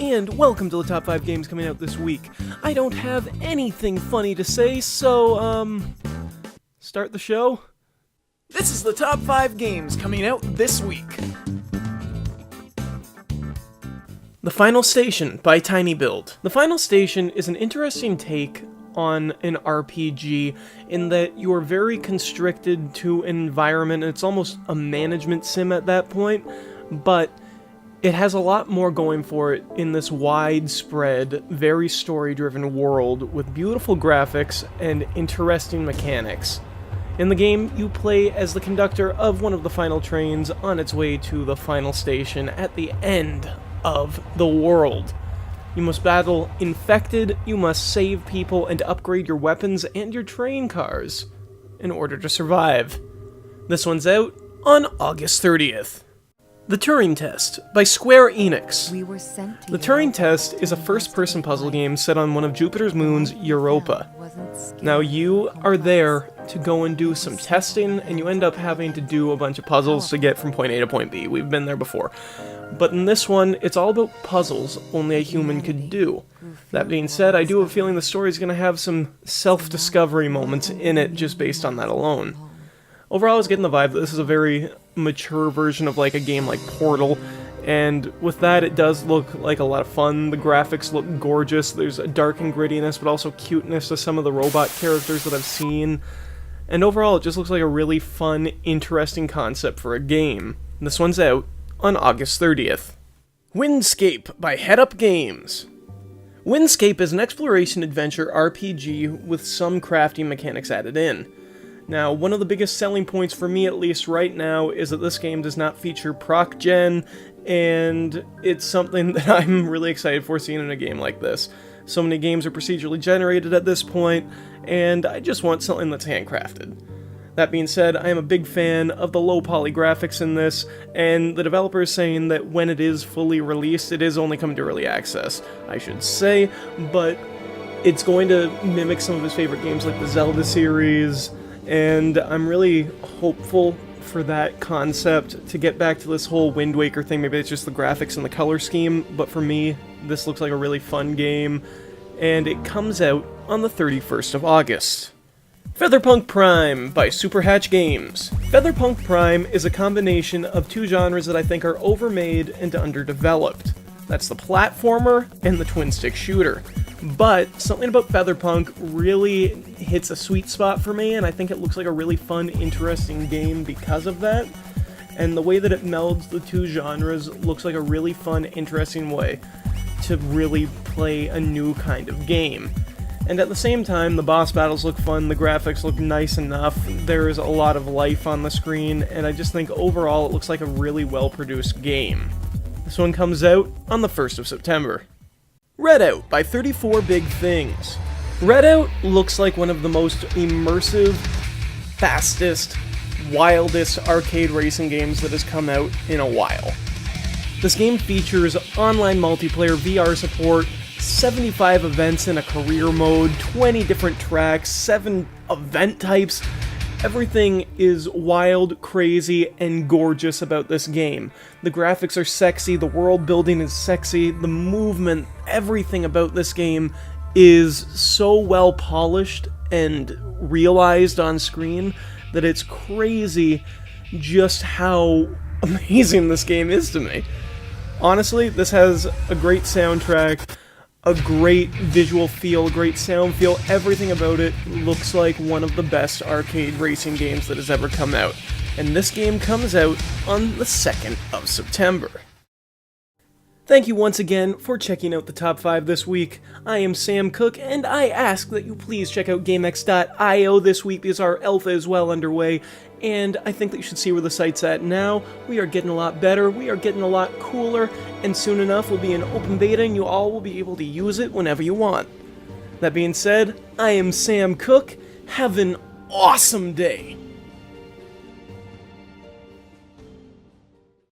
and welcome to the top 5 games coming out this week. I don't have anything funny to say, so, start the show? This is the top 5 games coming out this week. The Final Station by tinyBuild. The Final Station is an interesting take on an RPG in that you are very constricted to an environment. It's almost a management sim at that point, but it has a lot more going for it in this widespread, very story-driven world with beautiful graphics and interesting mechanics. In the game, you play as the conductor of one of the final trains on its way to the final station at the end of the world. You must battle infected, you must save people, and upgrade your weapons and your train cars in order to survive. This one's out on August 30th. The Turing Test by SquareEnix. The Turing Test is a first-person puzzle game set on one of Jupiter's moons, Europa. Now you are there to go and do some testing, and you end up having to do a bunch of puzzles to get from point A to point B. We've been there before. But in this one, it's all about puzzles only a human could do. That being said, I do have a feeling the story is going to have some self-discovery moments in it just based on that alone. Overall, I was getting the vibe that this is a very mature version of like a game like Portal, and with that it does look like a lot of fun. The graphics look gorgeous, there's a dark and grittiness but also cuteness to some of the robot characters that I've seen, and overall it just looks like a really fun, interesting concept for a game. This one's out on August 30th. Windscape by Headup Games. Windscape is an exploration-adventure RPG with some crafting mechanics added in. Now, one of the biggest selling points for me, at least right now, is that this game does not feature proc gen, and it's something that I'm really excited for seeing in a game like this. So many games are procedurally generated at this point, and I just want something that's handcrafted. That being said, I am a big fan of the low-poly graphics in this, and the developer is saying that when it is fully released, it is only coming to early access, I should say, but it's going to mimic some of his favorite games like the Zelda series, and I'm really hopeful for that concept to get back to this whole Wind Waker thing. Maybe it's just the graphics and the color scheme, but for me, this looks like a really fun game, and it comes out on the 31st of August. Featherpunk Prime by Super Hatch Games. Featherpunk Prime is a combination of two genres that I think are overmade and underdeveloped. That's the platformer and the twin-stick shooter. But something about Featherpunk really hits a sweet spot for me, and I think it looks like a really fun, interesting game because of that. And the way that it melds the two genres looks like a really fun, interesting way to really play a new kind of game. And at the same time, the boss battles look fun, the graphics look nice enough, there's a lot of life on the screen, and I just think overall it looks like a really well-produced game. This one comes out on the 1st of September. Redout by 34 Big Things. Redout looks like one of the most immersive, fastest, wildest arcade racing games that has come out in a while. This game features online multiplayer VR support, 75 events in a career mode, 20 different tracks, 7 event types. Everything is wild, crazy, and gorgeous about this game. The graphics are sexy, the world building is sexy, the movement, everything about this game is so well polished and realized on screen that it's crazy just how amazing this game is to me. Honestly, this has a great soundtrack, a great visual feel, great sound feel, everything about it looks like one of the best arcade racing games that has ever come out. And this game comes out on the 2nd of September. Thank you once again for checking out the top 5 this week. I am Sam Cook, and I ask that you please check out GameX.io this week because our alpha is well underway, and I think that you should see where the site's at now. We are getting a lot better, we are getting a lot cooler, and soon enough we'll be in open beta and you all will be able to use it whenever you want. That being said, I am Sam Cook. Have an awesome day!